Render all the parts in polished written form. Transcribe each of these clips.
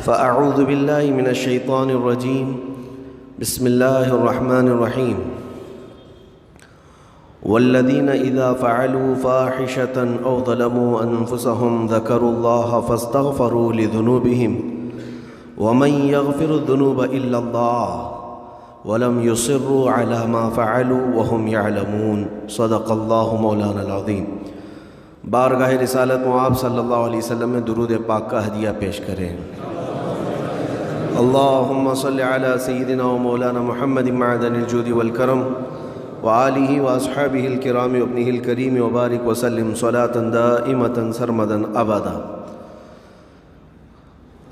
فأعوذ بالله من الشيطان الرجيم بسم الله الرحمن الرحيم والذين إذا فعلوا فاحشة أو ظلموا أنفسهم ذكروا الله فاستغفروا لذنوبهم ومن يغفر الذنوب إلا الله ولم يصروا على ما فعلوا وهم يعلمون صدق الله مولانا العظيم۔ بارگاہ رسالت آپ صلی اللہ علیہ وسلم میں درود پاک کا ہدیہ پیش کریں۔ اللہم صلی علی سیدنا و مولانا محمد معدن الجود والکرم وآلہ واصحابہ الکرام وابنہ الکریم وبارک وسلم صلاة دائمة سرمدا ابدا۔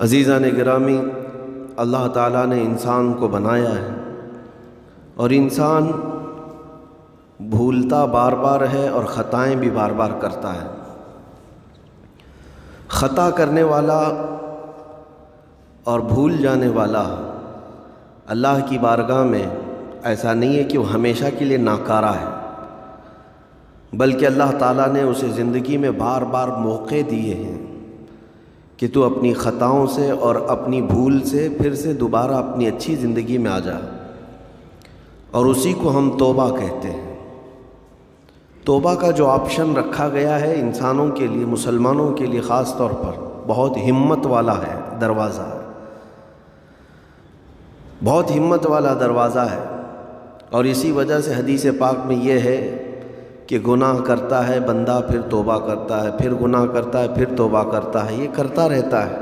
عزیزان گرامی، اللہ تعالیٰ نے انسان کو بنایا ہے اور انسان بھولتا بار بار ہے اور خطائیں بھی بار بار کرتا ہے۔ خطا کرنے والا اور بھول جانے والا اللہ کی بارگاہ میں ایسا نہیں ہے کہ وہ ہمیشہ کے لیے ناکارہ ہے، بلکہ اللہ تعالیٰ نے اسے زندگی میں بار بار موقع دیے ہیں کہ تو اپنی خطاؤں سے اور اپنی بھول سے پھر سے دوبارہ اپنی اچھی زندگی میں آ جا، اور اسی کو ہم توبہ کہتے ہیں۔ توبہ کا جو آپشن رکھا گیا ہے انسانوں کے لیے، مسلمانوں کے لیے خاص طور پر، بہت ہمت والا ہے دروازہ ہے، بہت ہمت والا دروازہ ہے۔ اور اسی وجہ سے حدیث پاک میں یہ ہے کہ گناہ کرتا ہے بندہ، پھر توبہ کرتا ہے، پھر گناہ کرتا ہے، پھر توبہ کرتا ہے، یہ کرتا رہتا ہے۔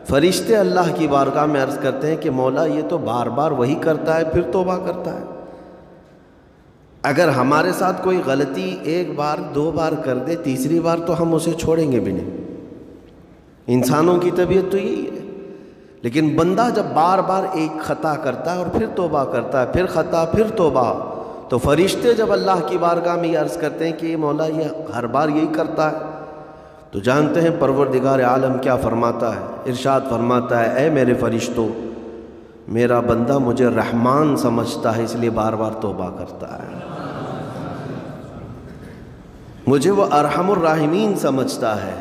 فرشتے اللہ کی بارگاہ میں عرض کرتے ہیں کہ مولا یہ تو بار بار وہی کرتا ہے، پھر توبہ کرتا ہے۔ اگر ہمارے ساتھ کوئی غلطی ایک بار دو بار کر دے، تیسری بار تو ہم اسے چھوڑیں گے بھی نہیں۔ انسانوں کی طبیعت تو یہی ہے، لیکن بندہ جب بار بار ایک خطا کرتا ہے اور پھر توبہ کرتا ہے، پھر خطا پھر توبہ، تو فرشتے جب اللہ کی بارگاہ میں یہ عرض کرتے ہیں کہ مولا یہ ہر بار یہی کرتا ہے، تو جانتے ہیں پروردگار عالم کیا فرماتا ہے؟ ارشاد فرماتا ہے، اے میرے فرشتوں، میرا بندہ مجھے رحمان سمجھتا ہے اس لیے بار بار توبہ کرتا ہے، مجھے وہ ارحم الراحمین سمجھتا ہے،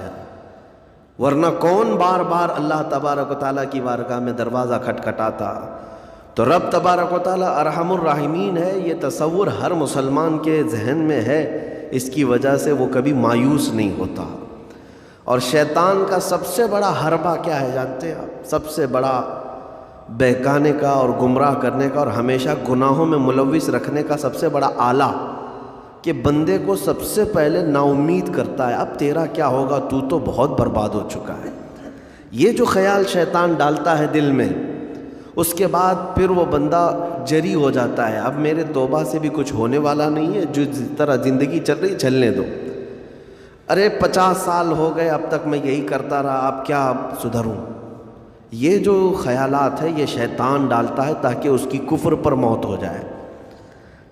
ورنہ کون بار بار اللہ تبارک و تعالیٰ کی بارگاہ میں دروازہ کھٹکھٹاتا۔ تو رب تبارک و تعالیٰ ارحم الراحمین ہے، یہ تصور ہر مسلمان کے ذہن میں ہے، اس کی وجہ سے وہ کبھی مایوس نہیں ہوتا۔ اور شیطان کا سب سے بڑا حربہ کیا ہے جانتے ہیں آپ؟ سب سے بڑا بہکانے کا اور گمراہ کرنے کا اور ہمیشہ گناہوں میں ملوث رکھنے کا سب سے بڑا آلہ کہ بندے کو سب سے پہلے نا امید کرتا ہے، اب تیرا کیا ہوگا، تو تو بہت برباد ہو چکا ہے۔ یہ جو خیال شیطان ڈالتا ہے دل میں، اس کے بعد پھر وہ بندہ جری ہو جاتا ہے، اب میرے توبہ سے بھی کچھ ہونے والا نہیں ہے، جو جس طرح زندگی چل رہی چلنے دو، ارے 50 سال ہو گئے اب تک میں یہی کرتا رہا، اب کیا سدھروں۔ یہ جو خیالات ہے یہ شیطان ڈالتا ہے تاکہ اس کی کفر پر موت ہو جائے،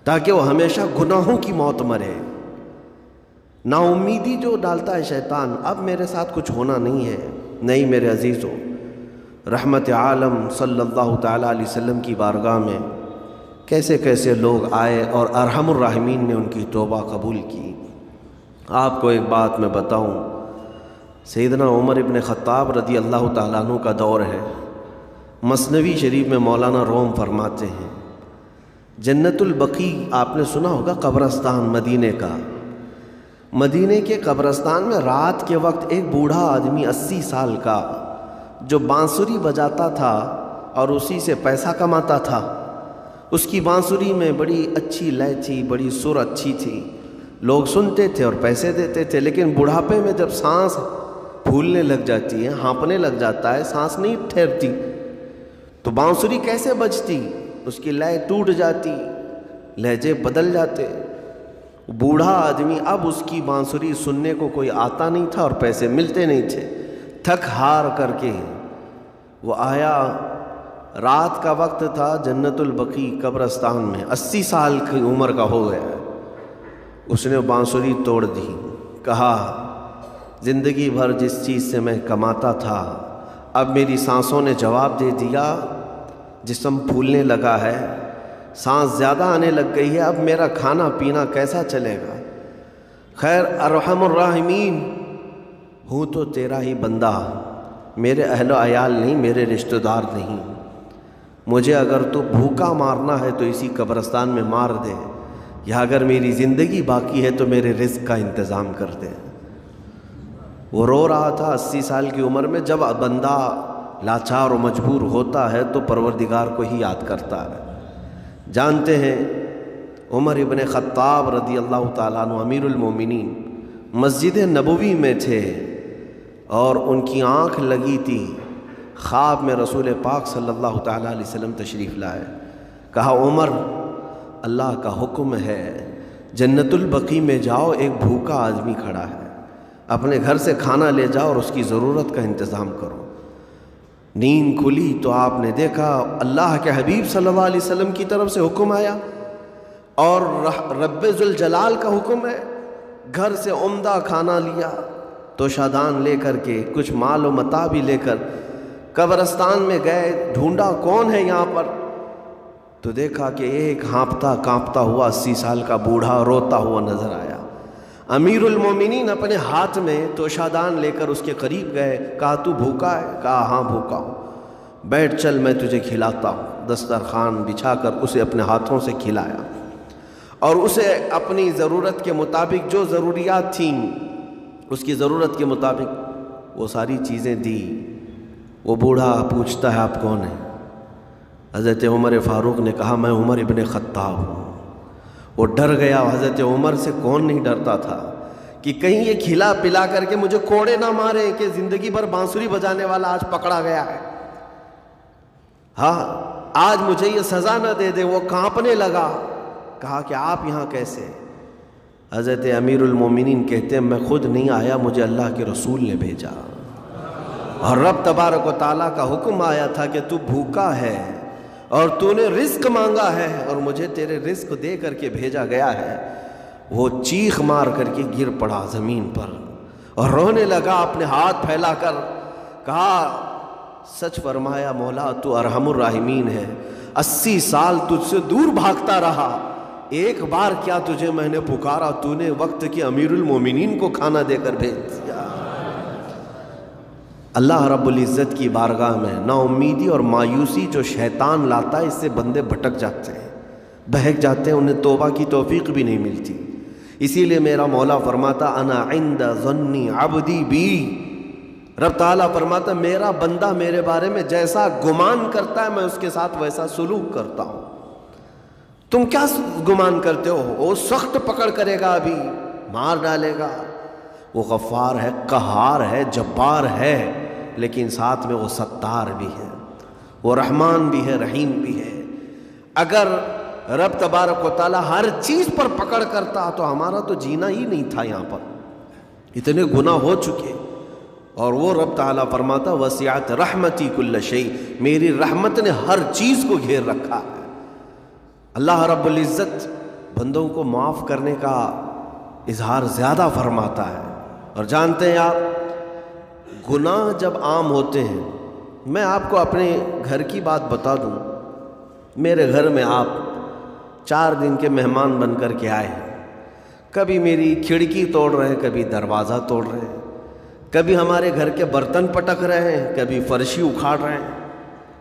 تاکہ وہ ہمیشہ گناہوں کی موت مرے۔ نا امیدی جو ڈالتا ہے شیطان، اب میرے ساتھ کچھ ہونا نہیں ہے۔ نہیں میرے عزیزوں، رحمت عالم صلی اللہ تعالیٰ علیہ وسلم کی بارگاہ میں کیسے کیسے لوگ آئے اور ارحم الراحمین نے ان کی توبہ قبول کی۔ آپ کو ایک بات میں بتاؤں، سیدنا عمر ابن خطاب رضی اللہ تعالیٰ عنہ کا دور ہے، مثنوی شریف میں مولانا روم فرماتے ہیں، جنت البقیع آپ نے سنا ہوگا، قبرستان مدینے کا، مدینے کے قبرستان میں رات کے وقت ایک بوڑھا آدمی 80 سال کا جو بانسری بجاتا تھا اور اسی سے پیسہ کماتا تھا، اس کی بانسری میں بڑی اچھی لے تھی، بڑی سر اچھی تھی، لوگ سنتے تھے اور پیسے دیتے تھے، لیکن بڑھاپے میں جب سانس پھولنے لگ جاتی ہے، ہانپنے لگ جاتا ہے، سانس نہیں ٹھہرتی، تو بانسری کیسے بجتی؟ اس کی لے ٹوٹ جاتی، لہجے بدل جاتے۔ بوڑھا آدمی، اب اس کی بانسری سننے کو کوئی آتا نہیں تھا اور پیسے ملتے نہیں تھے، تھک ہار کر کے وہ آیا، رات کا وقت تھا، جنت البقیع قبرستان میں، 80 سال کی عمر کا ہو گیا، اس نے بانسری توڑ دی، کہا زندگی بھر جس چیز سے میں کماتا تھا اب میری سانسوں نے جواب دے دیا، جسم پھولنے لگا ہے، سانس زیادہ آنے لگ گئی ہے، اب میرا کھانا پینا کیسا چلے گا؟ خیر ارحم الراحمین ہوں تو تیرا ہی بندہ، میرے اہل و عیال نہیں، میرے رشتہ دار نہیں، مجھے اگر تو بھوکا مارنا ہے تو اسی قبرستان میں مار دے، یا اگر میری زندگی باقی ہے تو میرے رزق کا انتظام کر دے۔ وہ رو رہا تھا 80 سال کی عمر میں۔ جب بندہ لاچار و مجبور ہوتا ہے تو پروردگار کو ہی یاد کرتا ہے۔ جانتے ہیں عمر ابن خطاب رضی اللہ تعالیٰ عنہ امیر المومنین مسجد نبوی میں تھے اور ان کی آنکھ لگی تھی، خواب میں رسول پاک صلی اللہ تعالیٰ علیہ وسلم تشریف لائے۔ کہا عمر اللہ کا حکم ہے جنت البقیع میں جاؤ، ایک بھوکا آدمی کھڑا ہے، اپنے گھر سے کھانا لے جاؤ اور اس کی ضرورت کا انتظام کرو۔ نیند کھلی تو آپ نے دیکھا اللہ کے حبیب صلی اللہ علیہ وسلم کی طرف سے حکم آیا اور رب ذوالجلال کا حکم ہے۔ گھر سے عمدہ کھانا لیا، توشادان لے کر کے، کچھ مال و متاع بھی لے کر قبرستان میں گئے، ڈھونڈا کون ہے یہاں پر، تو دیکھا کہ ایک ہانپتا کانپتا ہوا 80 سال کا بوڑھا روتا ہوا نظر آیا۔ امیر المومنین اپنے ہاتھ میں توشادان لے کر اس کے قریب گئے، کہا تو بھوکا ہے؟ کہا ہاں بھوکا ہوں۔ بیٹھ چل میں تجھے کھلاتا ہوں۔ دسترخوان بچھا کر اسے اپنے ہاتھوں سے کھلایا اور اسے اپنی ضرورت کے مطابق جو ضروریات تھیں اس کی ضرورت کے مطابق وہ ساری چیزیں دی۔ وہ بوڑھا پوچھتا ہے آپ کون ہیں؟ حضرت عمر فاروق نے کہا میں عمر ابن خطاب ہوں۔ وہ ڈر گیا، حضرت عمر سے کون نہیں ڈرتا تھا کہ کہیں یہ کھلا پلا کر کے مجھے کوڑے نہ مارے کہ زندگی بھر بانسری بجانے والا آج پکڑا گیا ہے، ہاں آج مجھے یہ سزا نہ دے دے۔ وہ کانپنے لگا، کہا کہ آپ یہاں کیسے؟ حضرت امیر المومنین کہتے ہیں میں خود نہیں آیا، مجھے اللہ کے رسول نے بھیجا، اور رب تبارک و تعالیٰ کا حکم آیا تھا کہ تو بھوکا ہے اور تو نے رزق مانگا ہے اور مجھے تیرے رزق دے کر کے بھیجا گیا ہے۔ وہ چیخ مار کر کے گر پڑا زمین پر اور رونے لگا، اپنے ہاتھ پھیلا کر کہا سچ فرمایا مولا تو ارحم الراحمین ہے، 80 سال تجھ سے دور بھاگتا رہا، ایک بار کیا تجھے میں نے پکارا، تو نے وقت کے امیر المومنین کو کھانا دے کر بھیج دیا۔ اللہ رب العزت کی بارگاہ میں نا امیدی اور مایوسی جو شیطان لاتا ہے، اس سے بندے بھٹک جاتے ہیں، بہک جاتے ہیں، انہیں توبہ کی توفیق بھی نہیں ملتی۔ اسی لیے میرا مولا فرماتا انا عند ظن عبدی بی، رب تعالیٰ فرماتا میرا بندہ میرے بارے میں جیسا گمان کرتا ہے میں اس کے ساتھ ویسا سلوک کرتا ہوں۔ تم کیا گمان کرتے ہو؟ وہ سخت پکڑ کرے گا، ابھی مار ڈالے گا۔ وہ غفار ہے، قہار ہے، جبار ہے، لیکن ساتھ میں وہ ستار بھی ہے، وہ رحمان بھی ہے، رحیم بھی ہے۔ اگر رب تبارک و تعالیٰ ہر چیز پر پکڑ کرتا تو ہمارا تو جینا ہی نہیں تھا، یہاں پر اتنے گناہ ہو چکے۔ اور وہ رب تعالیٰ فرماتا وسعت رحمتی کل شیء، میری رحمت نے ہر چیز کو گھیر رکھا ہے۔ اللہ رب العزت بندوں کو معاف کرنے کا اظہار زیادہ فرماتا ہے۔ اور جانتے ہیں آپ گناہ جب عام ہوتے ہیں، میں آپ کو اپنے گھر کی بات بتا دوں، میرے گھر میں آپ 4 دن کے مہمان بن کر کے آئے ہیں، کبھی میری کھڑکی توڑ رہے ہیں، کبھی دروازہ توڑ رہے ہیں، کبھی ہمارے گھر کے برتن پٹک رہے ہیں، کبھی فرشی اکھاڑ رہے ہیں،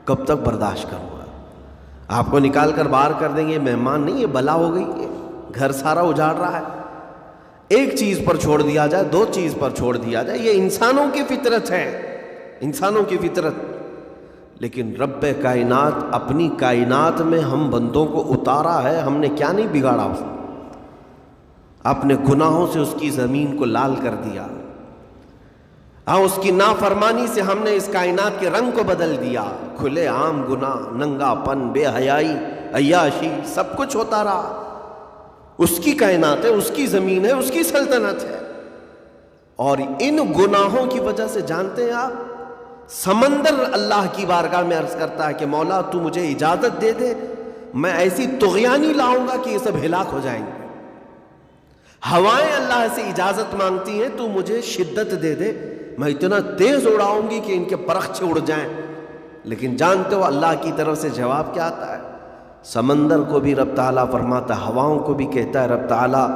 کب تک برداشت کروں گا؟ آپ کو نکال کر باہر کر دیں گے، مہمان نہیں، یہ بلا ہو گئی ہے، گھر سارا اجاڑ رہا ہے۔ ایک چیز پر چھوڑ دیا جائے، 2 چیز پر چھوڑ دیا جائے، یہ انسانوں کی فطرت ہے، انسانوں کی فطرت۔ لیکن رب کائنات اپنی کائنات میں ہم بندوں کو اتارا ہے، ہم نے کیا نہیں بگاڑا اس نے؟ اپنے گناہوں سے اس کی زمین کو لال کر دیا، ہاں اس کی نافرمانی سے ہم نے اس کائنات کے رنگ کو بدل دیا۔ کھلے عام گناہ، ننگا پن، بے حیائی، عیاشی، سب کچھ ہوتا رہا۔ اس کی کائنات ہے، اس کی زمین ہے، اس کی سلطنت ہے۔ اور ان گناہوں کی وجہ سے جانتے ہیں آپ، سمندر اللہ کی بارگاہ میں عرض کرتا ہے کہ مولا تو مجھے اجازت دے دے، میں ایسی طغیانی لاؤں گا کہ یہ سب ہلاک ہو جائیں گے۔ ہوائیں اللہ سے اجازت مانگتی ہیں تو مجھے شدت دے دے، میں اتنا تیز اڑاؤں گی کہ ان کے پرخچے اڑ جائیں۔ لیکن جانتے ہو اللہ کی طرف سے جواب کیا آتا ہے؟ سمندر کو بھی رب تعالیٰ فرماتا ہے، ہواؤں کو بھی کہتا ہے رب تعالیٰ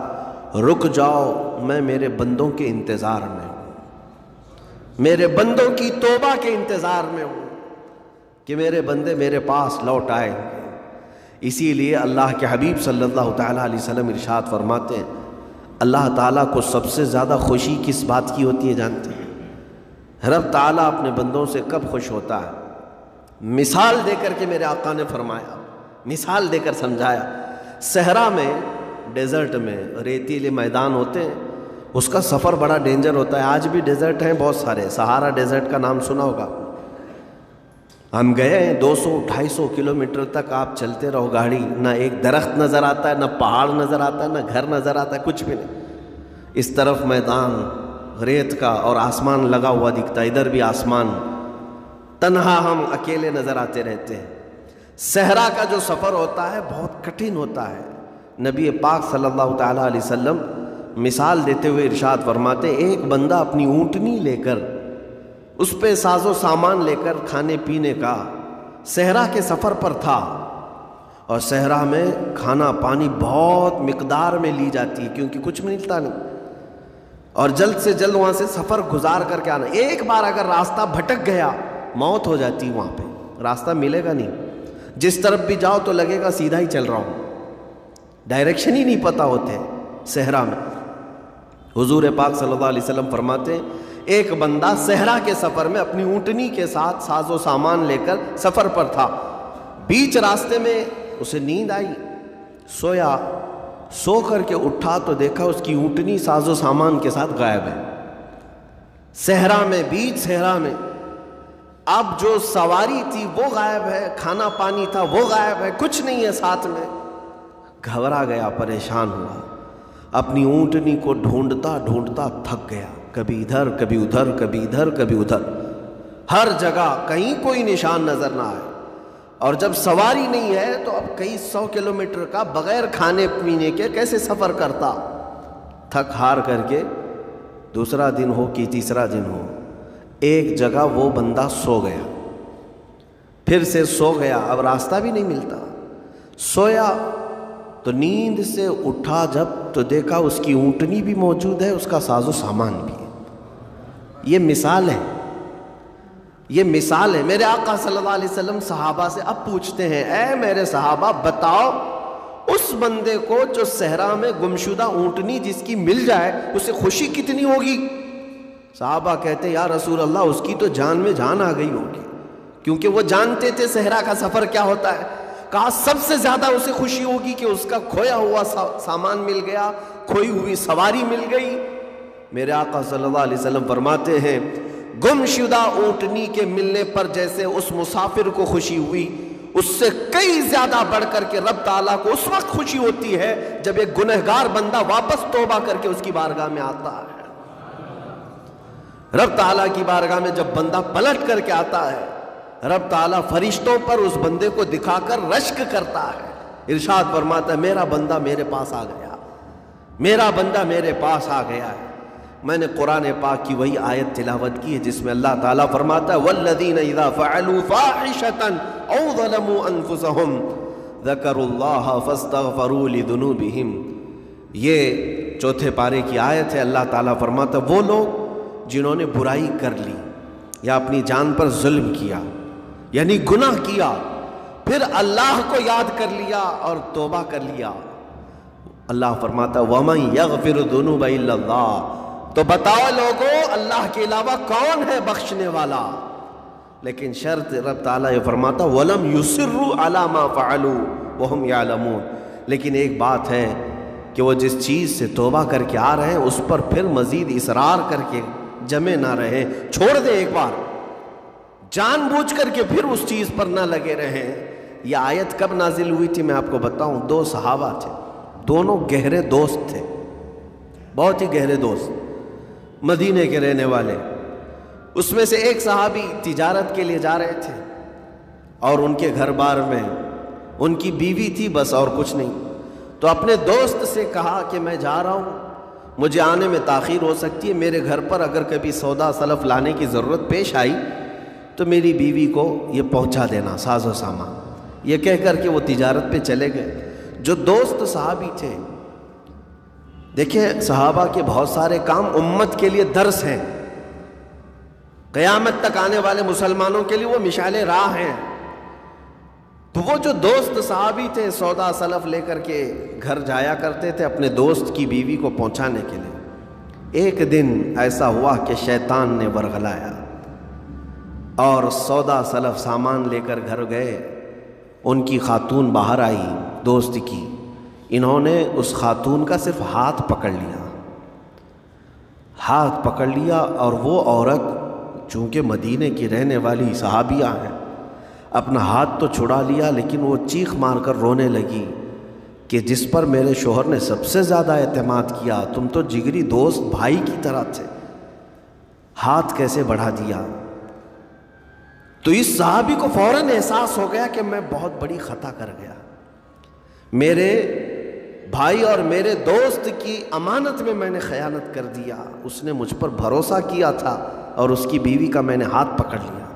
رک جاؤ میں میرے بندوں کے انتظار میں ہوں، میرے بندوں کی توبہ کے انتظار میں ہوں کہ میرے بندے میرے پاس لوٹ آئیں گے۔ اسی لیے اللہ کے حبیب صلی اللہ تعالیٰ علیہ وسلم ارشاد فرماتے ہیں اللہ تعالیٰ کو سب سے زیادہ خوشی کس بات کی ہوتی ہے جانتے ہیں؟ رب تعالیٰ اپنے بندوں سے کب خوش ہوتا ہے؟ مثال دے کر کے میرے آقا نے فرمایا، مثال دے کر سمجھایا، صحرا میں، ڈیزرٹ میں ریتیلے میدان ہوتے ہیں، اس کا سفر بڑا ڈینجر ہوتا ہے۔ آج بھی ڈیزرٹ ہیں بہت سارے، سہارا ڈیزرٹ کا نام سنا ہوگا، ہم گئے ہیں 200-250 کلومیٹر تک آپ چلتے رہو گاڑی، نہ ایک درخت نظر آتا ہے، نہ پہاڑ نظر آتا ہے، نہ گھر نظر آتا ہے، کچھ بھی نہیں۔ اس طرف میدان ریت کا اور آسمان لگا ہوا دکھتا ہے، ادھر بھی آسمان، تنہا ہم اکیلے نظر آتے رہتے ہیں۔ صحرا کا جو سفر ہوتا ہے بہت کٹھن ہوتا ہے۔ نبی پاک صلی اللہ تعالیٰ علیہ وسلم مثال دیتے ہوئے ارشاد فرماتے ایک بندہ اپنی اونٹنی لے کر، اس پہ ساز و سامان لے کر کھانے پینے کا صحرا کے سفر پر تھا، اور صحرا میں کھانا پانی بہت مقدار میں لی جاتی ہے کیونکہ کچھ ملتا نہیں، اور جلد سے جلد وہاں سے سفر گزار کر کے آنا۔ ایک بار اگر راستہ بھٹک گیا موت ہو جاتی، وہاں پہ راستہ ملے گا نہیں، جس طرف بھی جاؤ تو لگے گا سیدھا ہی چل رہا ہوں، ڈائریکشن ہی نہیں پتہ ہوتے صحرا میں۔ حضور پاک صلی اللہ علیہ وسلم فرماتے ہیں ایک بندہ صحرا کے سفر میں اپنی اونٹنی کے ساتھ ساز و سامان لے کر سفر پر تھا، بیچ راستے میں اسے نیند آئی، سویا، سو کر کے اٹھا تو دیکھا اس کی اونٹنی ساز و سامان کے ساتھ غائب ہے، صحرا میں، بیچ صحرا میں۔ اب جو سواری تھی وہ غائب ہے، کھانا پانی تھا وہ غائب ہے، کچھ نہیں ہے ساتھ میں۔ گھبرا گیا، پریشان ہوا، اپنی اونٹنی کو ڈھونڈتا ڈھونڈتا تھک گیا، کبھی ادھر کبھی ادھر، کبھی ادھر کبھی ادھر، ہر جگہ کہیں کوئی نشان نظر نہ آئے۔ اور جب سواری نہیں ہے تو اب کئی 100 کلومیٹر کا بغیر کھانے پینے کے کیسے سفر کرتا؟ تھک ہار کر کے دوسرا دن ہو کہ تیسرا دن ہو، ایک جگہ وہ بندہ سو گیا، پھر سے سو گیا، اب راستہ بھی نہیں ملتا۔ سویا تو نیند سے اٹھا جب تو دیکھا اس کی اونٹنی بھی موجود ہے، اس کا ساز و سامان بھی ہے۔ یہ مثال ہے، یہ مثال ہے۔ میرے آقا صلی اللہ علیہ وسلم صحابہ سے اب پوچھتے ہیں اے میرے صحابہ بتاؤ اس بندے کو جو صحرا میں گمشدہ اونٹنی جس کی مل جائے اسے خوشی کتنی ہوگی؟ صحابہ کہتے یا رسول اللہ اس کی تو جان میں جان آ گئی ہوگی، کیونکہ وہ جانتے تھے صحرا کا سفر کیا ہوتا ہے۔ کہا سب سے زیادہ اسے خوشی ہوگی کہ اس کا کھویا ہوا سامان مل گیا، کھوئی ہوئی سواری مل گئی۔ میرے آقا صلی اللہ علیہ وسلم فرماتے ہیں گمشدہ اونٹنی کے ملنے پر جیسے اس مسافر کو خوشی ہوئی، اس سے کئی زیادہ بڑھ کر کے رب تعالیٰ کو اس وقت خوشی ہوتی ہے جب ایک گنہگار بندہ واپس توبہ کر کے اس کی بارگاہ میں آتا ہے۔ رب تعالیٰ کی بارگاہ میں جب بندہ پلٹ کر کے آتا ہے، رب تعالیٰ فرشتوں پر اس بندے کو دکھا کر رشک کرتا ہے، ارشاد فرماتا ہے میرا بندہ میرے پاس آ گیا، میرا بندہ میرے پاس آ گیا ہے۔ میں نے قرآن پاک کی وہی آیت تلاوت کی ہے جس میں اللہ تعالیٰ فرماتا ہے وَالَّذِينَ إِذَا فَعَلُوا فَاحِشَةً أَوْ ظَلَمُوا أَنفُسَهُمْ ذَكَرُوا اللَّهَ فَاسْتَغْفَرُوا لِذُنُوبِهِمْ۔ یہ چوتھے پارے کی آیت ہے۔ اللہ تعالیٰ فرماتا ہے وہ لوگ جنہوں نے برائی کر لی یا اپنی جان پر ظلم کیا، یعنی گناہ کیا، پھر اللہ کو یاد کر لیا اور توبہ کر لیا، اللہ فرماتا وَمَن يَغْفِرُ الذُّنُوبَ إِلَّا اللَّهُ، تو بتاؤ لوگو اللہ کے علاوہ کون ہے بخشنے والا؟ لیکن شرط رب تعالیٰ یہ فرماتا وَلَمْ يُصِرُّوا عَلَى مَا فَعَلُوا وَهُمْ يَعْلَمُونَ، لیکن ایک بات ہے کہ وہ جس چیز سے توبہ کر کے آ رہے ہیں اس پر پھر مزید اصرار کر کے جمے نہ رہیں، چھوڑ دیں ایک بار، جان بوجھ کر کے پھر اس چیز پر نہ لگے رہیں۔ یہ آیت کب نازل ہوئی تھی میں آپ کو بتاؤں، دو صحابہ تھے، دونوں گہرے دوست تھے، بہت ہی گہرے دوست، مدینے کے رہنے والے۔ اس میں سے ایک صحابی تجارت کے لیے جا رہے تھے اور ان کے گھر بار میں ان کی بیوی تھی بس اور کچھ نہیں، تو اپنے دوست سے کہا کہ میں جا رہا ہوں، مجھے آنے میں تاخیر ہو سکتی ہے، میرے گھر پر اگر کبھی سودا سلف لانے کی ضرورت پیش آئی تو میری بیوی کو یہ پہنچا دینا ساز و سامان۔ یہ کہہ کر کے وہ تجارت پہ چلے گئے۔ جو دوست صحابی تھے دیکھیں صحابہ کے بہت سارے کام امت کے لیے درس ہیں، قیامت تک آنے والے مسلمانوں کے لیے وہ مشعل راہ ہیں۔ تو وہ جو دوست صحابی تھے سودا سلف لے کر کے گھر جایا کرتے تھے اپنے دوست کی بیوی کو پہنچانے کے لیے۔ ایک دن ایسا ہوا کہ شیطان نے ورغلایا اور سودا سلف سامان لے کر گھر گئے۔ ان کی خاتون باہر آئی دوست کی، انہوں نے اس خاتون کا صرف ہاتھ پکڑ لیا اور وہ عورت چونکہ مدینے کی رہنے والی صحابیہ ہیں، اپنا ہاتھ تو چھڑا لیا لیکن وہ چیخ مار کر رونے لگی کہ جس پر میرے شوہر نے سب سے زیادہ اعتماد کیا، تم تو جگری دوست بھائی کی طرح تھے، ہاتھ کیسے بڑھا دیا؟ تو اس صحابی کو فوراً احساس ہو گیا کہ میں بہت بڑی خطا کر گیا، میرے بھائی اور میرے دوست کی امانت میں نے خیانت کر دیا، اس نے مجھ پر بھروسہ کیا تھا اور اس کی بیوی کا میں نے ہاتھ پکڑ لیا۔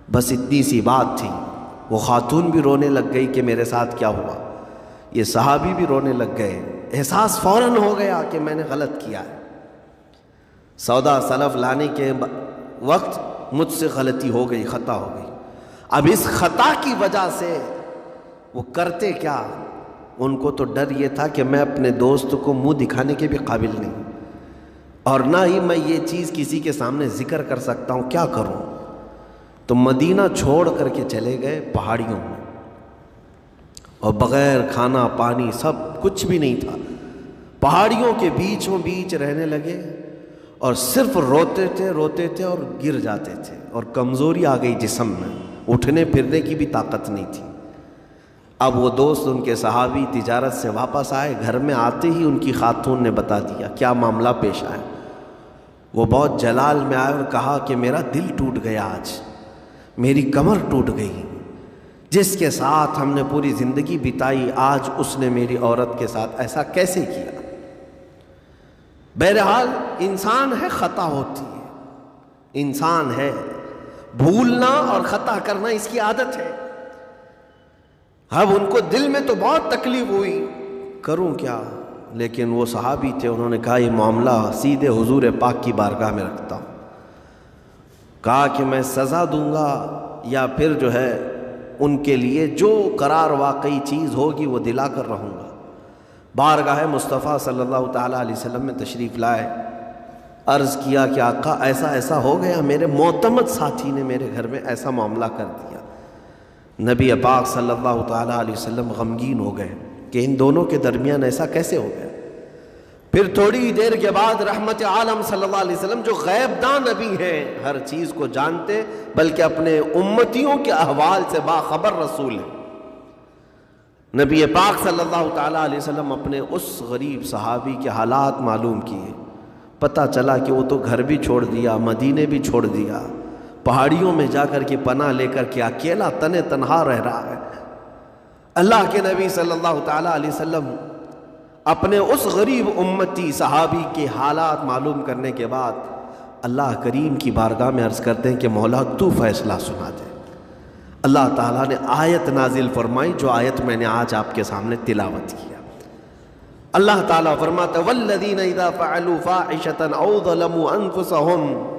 بس اتنی سی بات تھی، وہ خاتون بھی رونے لگ گئی کہ میرے ساتھ کیا ہوا، یہ صحابی بھی رونے لگ گئے، احساس فوراً ہو گیا کہ میں نے غلط کیا ہے۔ سودا سلف لانے کے وقت مجھ سے غلطی ہو گئی، خطا ہو گئی۔ اب اس خطا کی وجہ سے وہ کرتے کیا؟ ان کو تو ڈر یہ تھا کہ میں اپنے دوست کو منہ دکھانے کے بھی قابل نہیں، اور نہ ہی میں یہ چیز کسی کے سامنے ذکر کر سکتا ہوں، کیا کروں؟ تو مدینہ چھوڑ کر کے چلے گئے پہاڑیوں میں، اور بغیر کھانا پانی سب کچھ بھی نہیں تھا، پہاڑیوں کے بیچوں بیچ رہنے لگے، اور صرف روتے تھے اور گر جاتے تھے، اور کمزوری آ گئی جسم میں، اٹھنے پھرنے کی بھی طاقت نہیں تھی۔ اب وہ دوست ان کے صحابی تجارت سے واپس آئے، گھر میں آتے ہی ان کی خاتون نے بتا دیا کیا معاملہ پیش آیا۔ وہ بہت جلال میں آئے اور کہا کہ میرا دل ٹوٹ گیا، آج میری کمر ٹوٹ گئی، جس کے ساتھ ہم نے پوری زندگی بتائی، آج اس نے میری عورت کے ساتھ ایسا کیسے کیا؟ بہرحال انسان ہے، خطا ہوتی ہے، انسان ہے، بھولنا اور خطا کرنا اس کی عادت ہے۔ اب ان کو دل میں تو بہت تکلیف ہوئی، کروں کیا؟ لیکن وہ صحابی تھے، انہوں نے کہا یہ معاملہ سیدھے حضور پاک کی بارگاہ میں رکھتا ہوں، کہا کہ میں سزا دوں گا یا پھر جو ہے ان کے لیے جو قرار واقعی چیز ہوگی وہ دلا کر رہوں گا۔ بارگاہ مصطفیٰ صلی اللہ تعالیٰ علیہ وسلم میں تشریف لائے، عرض کیا کہ آقا ایسا ایسا ہو گیا، میرے معتمد ساتھی نے میرے گھر میں ایسا معاملہ کر دیا۔ نبی پاک صلی اللہ تعالیٰ علیہ وسلم غمگین ہو گئے کہ ان دونوں کے درمیان ایسا کیسے ہو گیا۔ پھر تھوڑی دیر کے بعد رحمت عالم صلی اللہ علیہ وسلم جو غیب دان نبی ہیں، ہر چیز کو جانتے بلکہ اپنے امتیوں کے احوال سے باخبر رسول ہیں، نبی پاک صلی اللہ تعالیٰ علیہ وسلم اپنے اس غریب صحابی کے حالات معلوم کیے۔ پتہ چلا کہ وہ تو گھر بھی چھوڑ دیا، مدینے بھی چھوڑ دیا، پہاڑیوں میں جا کر کے پناہ لے کر کے اکیلا تنہا رہ رہا ہے۔ اللہ کے نبی صلی اللہ تعالیٰ علیہ وسلم اپنے اس غریب امتی صحابی کے حالات معلوم کرنے کے بعد اللہ کریم کی بارگاہ میں عرض کرتے ہیں کہ مولا تو فیصلہ سنا دے۔ اللہ تعالیٰ نے آیت نازل فرمائی، جو آیت میں نے آج آپ کے سامنے تلاوت کیا۔ اللہ تعالیٰ فرماتا ہے والذین اذا فعلوا فاحشۃ او ظلموا انفسهم،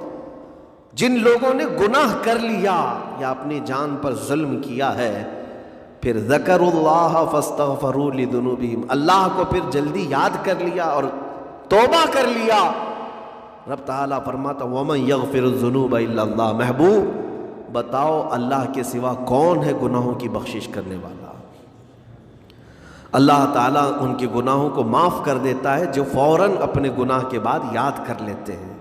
جن لوگوں نے گناہ کر لیا یا اپنی جان پر ظلم کیا ہے، پھر ذکروا اللہ فاستغفروا لذنوبہم، اللہ کو پھر جلدی یاد کر لیا اور توبہ کر لیا، رب تعالیٰ فرماتا ومن یغفر الذنوب الا اللہ، محبوب بتاؤ اللہ کے سوا کون ہے گناہوں کی بخشش کرنے والا؟ اللہ تعالیٰ ان کے گناہوں کو معاف کر دیتا ہے جو فوراً اپنے گناہ کے بعد یاد کر لیتے ہیں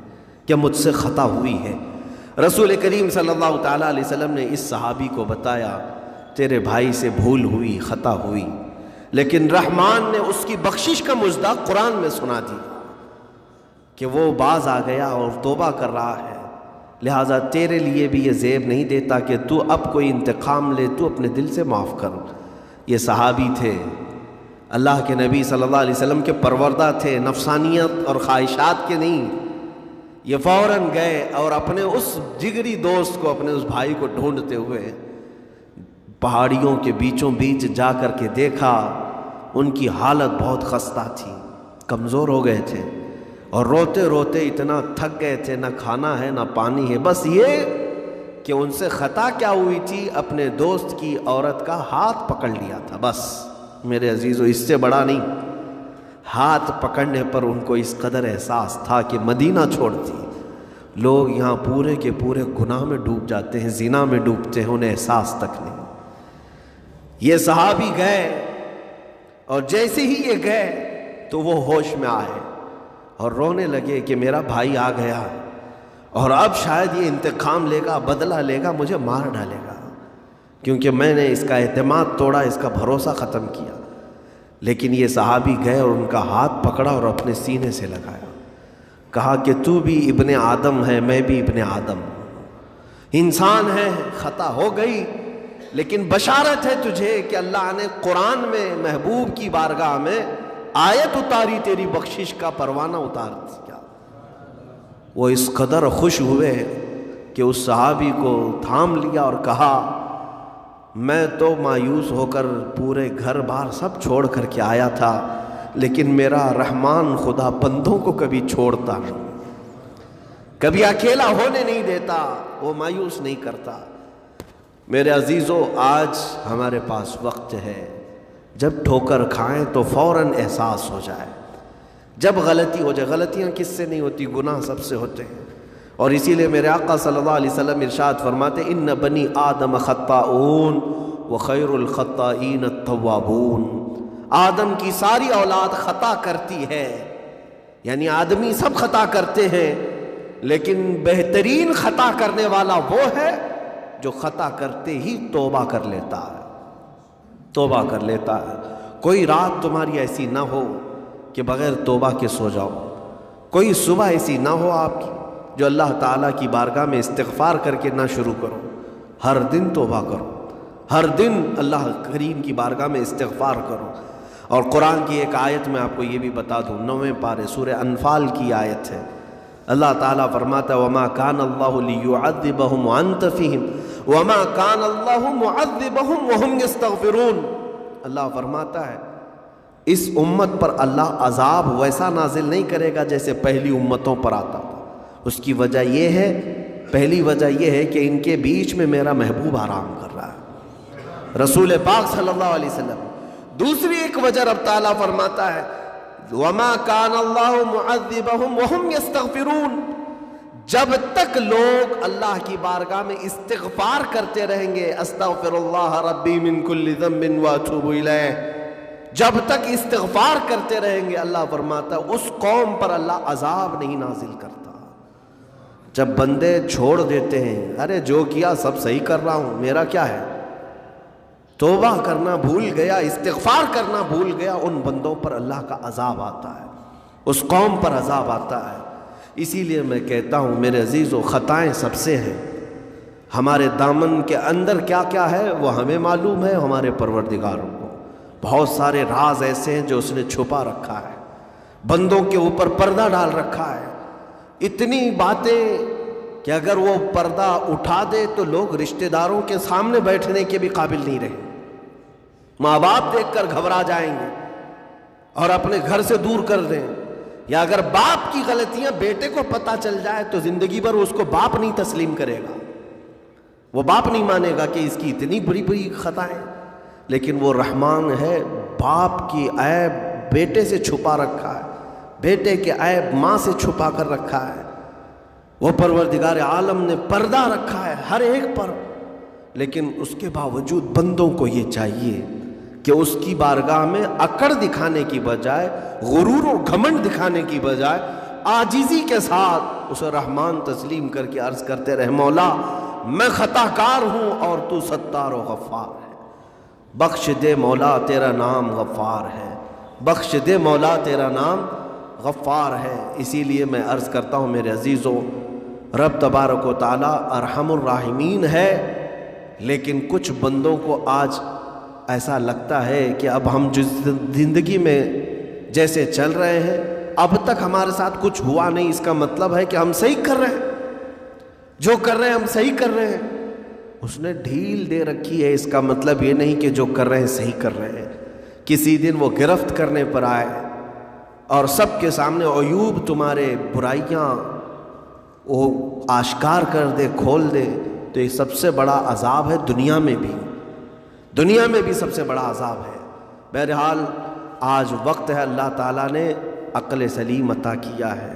کہ مجھ سے خطا ہوئی ہے۔ رسول کریم صلی اللہ تعالیٰ علیہ وسلم نے اس صحابی کو بتایا تیرے بھائی سے بھول ہوئی، خطا ہوئی، لیکن رحمان نے اس کی بخشش کا مژدہ قرآن میں سنا دی کہ وہ باز آ گیا اور توبہ کر رہا ہے، لہٰذا تیرے لیے بھی یہ زیب نہیں دیتا کہ تو اب کوئی انتقام لے، تو اپنے دل سے معاف کر۔ یہ صحابی تھے، اللہ کے نبی صلی اللہ علیہ وسلم کے پروردہ تھے، نفسانیت اور خواہشات کے نہیں۔ یہ فوراً گئے اور اپنے اس جگری دوست کو، اپنے اس بھائی کو ڈھونڈتے ہوئے پہاڑیوں کے بیچوں بیچ جا کر کے دیکھا، ان کی حالت بہت خستہ تھی، کمزور ہو گئے تھے اور روتے روتے اتنا تھک گئے تھے، نہ کھانا ہے نہ پانی ہے، بس یہ کہ ان سے خطا کیا ہوئی تھی، اپنے دوست کی عورت کا ہاتھ پکڑ لیا تھا، بس میرے عزیزو اس سے بڑا نہیں۔ ہاتھ پکڑنے پر ان کو اس قدر احساس تھا کہ مدینہ چھوڑتی، لوگ یہاں پورے کے پورے گناہ میں ڈوب جاتے ہیں، زنا میں ڈوبتے ہیں، انہیں احساس تک نہیں۔ یہ صحابی گئے اور جیسے ہی یہ گئے تو وہ ہوش میں آئے اور رونے لگے کہ میرا بھائی آ گیا اور اب شاید یہ انتقام لے گا، بدلہ لے گا، مجھے مار ڈالے گا، کیونکہ میں نے اس کا اعتماد توڑا، اس کا بھروسہ ختم کیا۔ لیکن یہ صحابی گئے اور ان کا ہاتھ پکڑا اور اپنے سینے سے لگایا، کہا کہ تو بھی ابن آدم ہے، میں بھی ابن آدم ہوں، انسان ہے، خطا ہو گئی، لیکن بشارت ہے تجھے کہ اللہ نے قرآن میں محبوب کی بارگاہ میں آیت اتاری، تیری بخشش کا پروانہ اتار دیا۔ وہ اس قدر خوش ہوئے کہ اس صحابی کو تھام لیا اور کہا میں تو مایوس ہو کر پورے گھر بار سب چھوڑ کر کے آیا تھا، لیکن میرا رحمان خدا بندوں کو کبھی چھوڑتا نہیں، کبھی اکیلا ہونے نہیں دیتا، وہ مایوس نہیں کرتا۔ میرے عزیزو، آج ہمارے پاس وقت ہے، جب ٹھوکر کھائیں تو فوراً احساس ہو جائے، جب غلطی ہو جائے۔ غلطیاں کس سے نہیں ہوتی؟ گناہ سب سے ہوتے ہیں، اور اسی لیے میرے آقا صلی اللہ علیہ وسلم ارشاد فرماتے ان بنی آدم خطاؤون وخیر الخطائین التوابون، آدم کی ساری اولاد خطا کرتی ہے، یعنی آدمی سب خطا کرتے ہیں، لیکن بہترین خطا کرنے والا وہ ہے جو خطا کرتے ہی توبہ کر لیتا ہے، توبہ کر لیتا ہے۔ کوئی رات تمہاری ایسی نہ ہو کہ بغیر توبہ کے سو جاؤ، کوئی صبح ایسی نہ ہو آپ کی جو اللہ تعالیٰ کی بارگاہ میں استغفار کر کے نہ شروع کرو۔ ہر دن توبہ کرو، ہر دن اللہ کریم کی بارگاہ میں استغفار کرو۔ اور قرآن کی ایک آیت میں آپ کو یہ بھی بتا دوں، 9ویں پارے سورہ انفال کی آیت ہے، اللہ تعالیٰ فرماتا ہے وَمَا كَانَ اللَّهُ لِيُعَذِّبَهُمْ وَأَنْتَ فِيهِمْ وَمَا كَانَ اللَّهُ مُعَذِّبَهُمْ وَهُمْ يَسْتَغْفِرُونَ۔ اللہ فرماتا ہے اس امت پر اللہ عذاب ویسا نازل نہیں کرے گا جیسے پہلی امتوں پر آتا تھا۔ اس کی وجہ یہ ہے، پہلی وجہ یہ ہے کہ ان کے بیچ میں میرا محبوب آرام کر رہا ہے، رسول پاک صلی اللہ علیہ وسلم۔ دوسری ایک وجہ رب تعالیٰ فرماتا ہے وَمَا كَانَ اللَّهُ مُعَذِّبَهُمْ وَهُمْ يَسْتَغْفِرُونَ، جب تک لوگ اللہ کی بارگاہ میں استغفار کرتے رہیں گے، استغفر اللہ ربی من کل ذنب واتوب الیہ، جب تک استغفار کرتے رہیں گے، اللہ فرماتا ہے اس قوم پر اللہ عذاب نہیں نازل کرتا۔ جب بندے چھوڑ دیتے ہیں، ارے جو کیا سب صحیح کر رہا ہوں، میرا کیا ہے، توبہ کرنا بھول گیا، استغفار کرنا بھول گیا، ان بندوں پر اللہ کا عذاب آتا ہے، اس قوم پر عذاب آتا ہے۔ اسی لیے میں کہتا ہوں میرے عزیزو، خطائیں سب سے ہیں، ہمارے دامن کے اندر کیا کیا ہے وہ ہمیں معلوم ہے، ہمارے پروردگاروں کو۔ بہت سارے راز ایسے ہیں جو اس نے چھپا رکھا ہے، بندوں کے اوپر پردہ ڈال رکھا ہے، اتنی باتیں کہ اگر وہ پردہ اٹھا دے تو لوگ رشتہ داروں کے سامنے بیٹھنے کے بھی قابل نہیں رہے، ماں باپ دیکھ کر گھبرا جائیں گے اور اپنے گھر سے دور کر دیں، یا اگر باپ کی غلطیاں بیٹے کو پتہ چل جائے تو زندگی بھر اس کو باپ نہیں تسلیم کرے گا، وہ باپ نہیں مانے گا کہ اس کی اتنی بڑی بڑی خطائیں، لیکن وہ رحمان ہے، باپ کی عیب بیٹے سے چھپا رکھا ہے، بیٹے کے عیب ماں سے چھپا کر رکھا ہے، وہ پروردگار عالم نے پردہ رکھا ہے ہر ایک پر، لیکن اس کے باوجود بندوں کو یہ چاہیے کہ اس کی بارگاہ میں اکڑ دکھانے کی بجائے، غرور و گھمنڈ دکھانے کی بجائے، عاجزی کے ساتھ اسے رحمان تسلیم کر کے عرض کرتے رہے مولا میں خطا کار ہوں اور تو ستار و غفار ہے، بخش دے مولا تیرا نام غفار ہے، بخش دے مولا تیرا نام غفار ہے۔ اسی لیے میں عرض کرتا ہوں میرے عزیزوں، رب تبارک و تعالی ارحم الراحمین ہے، لیکن کچھ بندوں کو آج ایسا لگتا ہے کہ اب ہم جس زندگی میں جیسے چل رہے ہیں اب تک ہمارے ساتھ کچھ ہوا نہیں، اس کا مطلب ہے کہ ہم صحیح کر رہے ہیں، جو کر رہے ہیں ہم صحیح کر رہے ہیں۔ اس نے ڈھیل دے رکھی ہے، اس کا مطلب یہ نہیں کہ جو کر رہے ہیں صحیح کر رہے ہیں۔ کسی دن وہ گرفت کرنے پر آئے اور سب کے سامنے عیوب تمہارے برائیاں وہ آشکار کر دے، کھول دے، تو یہ سب سے بڑا عذاب ہے دنیا میں بھی، دنیا میں بھی سب سے بڑا عذاب ہے۔ بہرحال آج وقت ہے، اللہ تعالیٰ نے عقل سلیم عطا کیا ہے،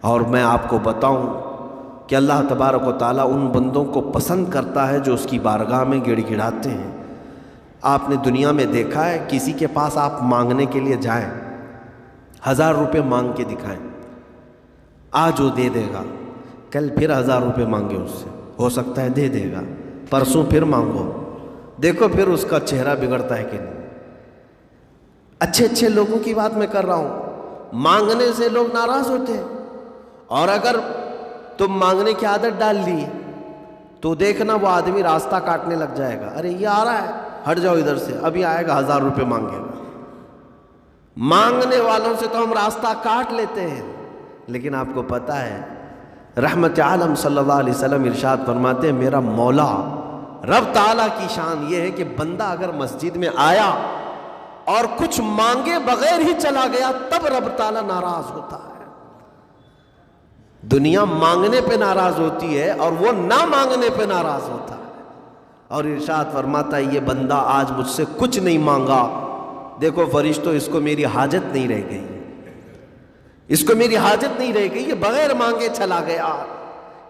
اور میں آپ کو بتاؤں کہ اللہ تبارک و تعالیٰ ان بندوں کو پسند کرتا ہے جو اس کی بارگاہ میں گڑ گڑاتے ہیں۔ آپ نے دنیا میں دیکھا ہے کسی کے پاس آپ مانگنے کے لیے جائیں، 1000 روپے مانگ کے دکھائیں، آج وہ دے دے گا، کل پھر 1000 روپے مانگے اس سے، ہو سکتا ہے دے دے گا، پرسوں پھر مانگو، دیکھو پھر اس کا چہرہ بگڑتا ہے کہ نہیں۔ اچھے اچھے لوگوں کی بات میں کر رہا ہوں، مانگنے سے لوگ ناراض ہوتے ہیں، اور اگر تم مانگنے کی عادت ڈال لی تو دیکھنا وہ آدمی راستہ کاٹنے لگ جائے گا، ارے یہ آ رہا ہے، ہٹ جاؤ ادھر سے، ابھی آئے گا 1000 روپے مانگے گا۔ مانگنے والوں سے تو ہم راستہ کاٹ لیتے ہیں، لیکن آپ کو پتہ ہے رحمت عالم صلی اللہ علیہ وسلم ارشاد فرماتے ہیں، میرا مولا رب تعالیٰ کی شان یہ ہے کہ بندہ اگر مسجد میں آیا اور کچھ مانگے بغیر ہی چلا گیا تب رب تعالیٰ ناراض ہوتا ہے۔ دنیا مانگنے پہ ناراض ہوتی ہے اور وہ نہ مانگنے پہ ناراض ہوتا ہے، اور ارشاد فرماتا ہے یہ بندہ آج مجھ سے کچھ نہیں مانگا، دیکھو فرشتوں اس کو میری حاجت نہیں رہ گئی، اس کو میری حاجت نہیں رہ گئی، یہ بغیر مانگے چلا گیا۔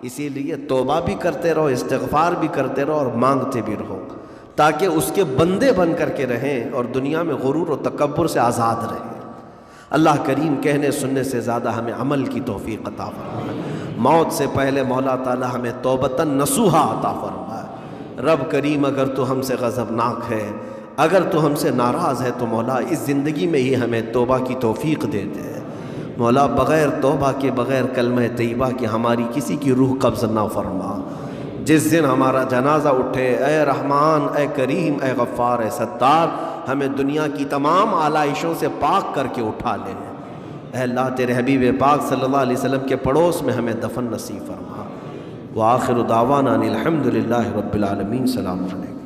اسی لیے توبہ بھی کرتے رہو، استغفار بھی کرتے رہو، اور مانگتے بھی رہو، تاکہ اس کے بندے بن کر کے رہیں اور دنیا میں غرور و تکبر سے آزاد رہیں۔ اللہ کریم کہنے سننے سے زیادہ ہمیں عمل کی توفیق عطا فرمائے۔ موت سے پہلے مولا تعالی ہمیں توبتاً نصوحا عطا فرمائے۔ رب کریم اگر تو ہم سے غضبناک ہے، اگر تو ہم سے ناراض ہے، تو مولا اس زندگی میں ہی ہمیں توبہ کی توفیق دے دے۔ مولا بغیر توبہ کے، بغیر کلمہ طیبہ کے ہماری کسی کی روح قبض نہ فرما۔ جس دن ہمارا جنازہ اٹھے، اے رحمان، اے کریم، اے غفار، اے ستار، ہمیں دنیا کی تمام آلائشوں سے پاک کر کے اٹھا لے۔ اے اللہ تیرے حبیب پاک صلی اللہ علیہ وسلم کے پڑوس میں ہمیں دفن نصیب فرما۔ وآخر دعوانا ان الحمد للہ رب العالمین۔ سلام علیکم۔